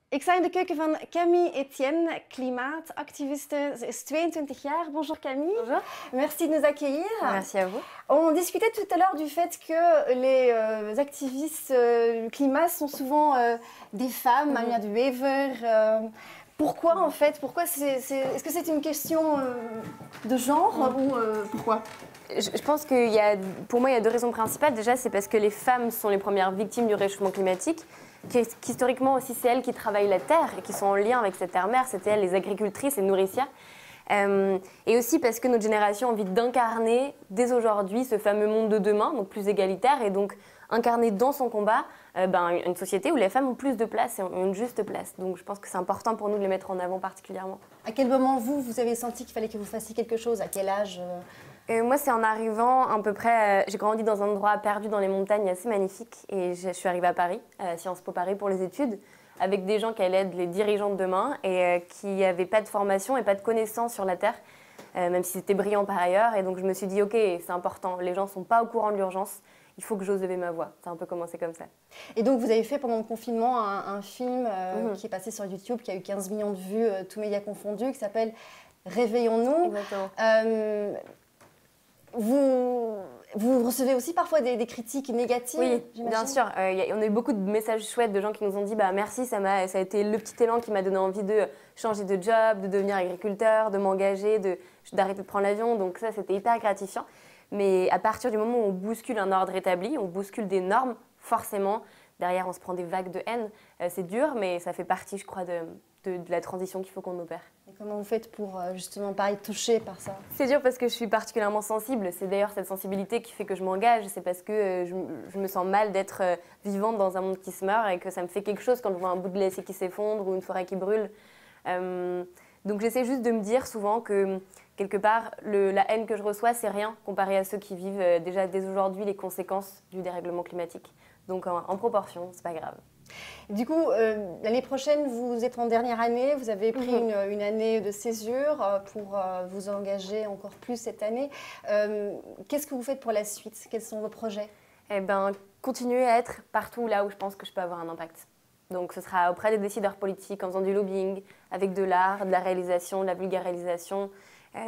Ik sta in de keuken van Camille Etienne, klimaatactiviste. Ze is 22 jaar. Bonjour Camille. Bonjour. Merci de nous accueillir. Merci à vous. On discutait tout à l'heure du fait que les activistes du climat sont souvent des femmes, Anja de Wever. Pourquoi en fait? Est-ce que c'est une question de genre ou pourquoi? Je pense pour moi, il y a deux raisons principales. Déjà, c'est parce que les femmes sont les premières victimes du réchauffement climatique, qu'historiquement aussi, c'est elles qui travaillent la terre et qui sont en lien avec cette terre-mère. C'était elles, les agricultrices, les nourricières. Et aussi parce que notre génération a envie d'incarner dès aujourd'hui ce fameux monde de demain, donc plus égalitaire, et donc incarner dans son combat une société où les femmes ont plus de place et ont une juste place. Donc je pense que c'est important pour nous de les mettre en avant particulièrement. À quel moment vous avez senti qu'il fallait que vous fassiez quelque chose? À quel âge? Moi, c'est en arrivant à peu près... j'ai grandi dans un endroit perdu dans les montagnes assez magnifique et je suis arrivée à Paris, à Sciences Po Paris pour les études, avec des gens qui allaient être les dirigeants de demain et qui n'avaient pas de formation et pas de connaissances sur la Terre, même si c'était brillant par ailleurs. Et donc je me suis dit, ok, c'est important, les gens ne sont pas au courant de l'urgence, il faut que j'ose lever ma voix. Ça a un peu commencé comme ça. Et donc vous avez fait pendant le confinement un film qui est passé sur YouTube, qui a eu 15 millions de vues, tous médias confondus, qui s'appelle Réveillons-nous. Exactement. Vous recevez aussi parfois des critiques négatives? Oui, bien sûr. On a eu beaucoup de messages chouettes de gens qui nous ont dit merci, ça a été le petit élan qui m'a donné envie de changer de job, de devenir agriculteur, de m'engager, d'arrêter de prendre l'avion. Donc ça, c'était hyper gratifiant. Mais à partir du moment où on bouscule un ordre établi, on bouscule des normes, forcément, derrière on se prend des vagues de haine. C'est dur, mais ça fait partie, je crois, de la transition qu'il faut qu'on opère. Et comment vous faites pour justement pas être touchée par ça? C'est dur parce que je suis particulièrement sensible. C'est d'ailleurs cette sensibilité qui fait que je m'engage. C'est parce que je me sens mal d'être vivante dans un monde qui se meurt et que ça me fait quelque chose quand je vois un bout de glacier qui s'effondre ou une forêt qui brûle. Donc j'essaie juste de me dire souvent que quelque part, la haine que je reçois, c'est rien comparé à ceux qui vivent déjà dès aujourd'hui les conséquences du dérèglement climatique. Donc en proportion, c'est pas grave. Du coup, l'année prochaine, vous êtes en dernière année, vous avez pris une année de césure pour vous engager encore plus cette année. Qu'est-ce que vous faites pour la suite? Quels sont vos projets? Continuer à être partout là où je pense que je peux avoir un impact. Donc ce sera auprès des décideurs politiques, en faisant du lobbying, avec de l'art, de la réalisation, de la vulgarisation,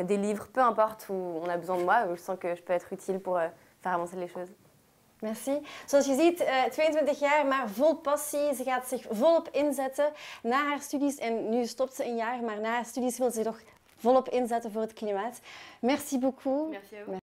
des livres, peu importe où on a besoin de moi, où je sens que je peux être utile pour faire avancer les choses. Merci. Zoals je ziet, 22 jaar, maar vol passie. Ze gaat zich volop inzetten na haar studies. En nu stopt ze een jaar, maar na haar studies wil ze toch volop inzetten voor het klimaat. Merci beaucoup. Merci à vous.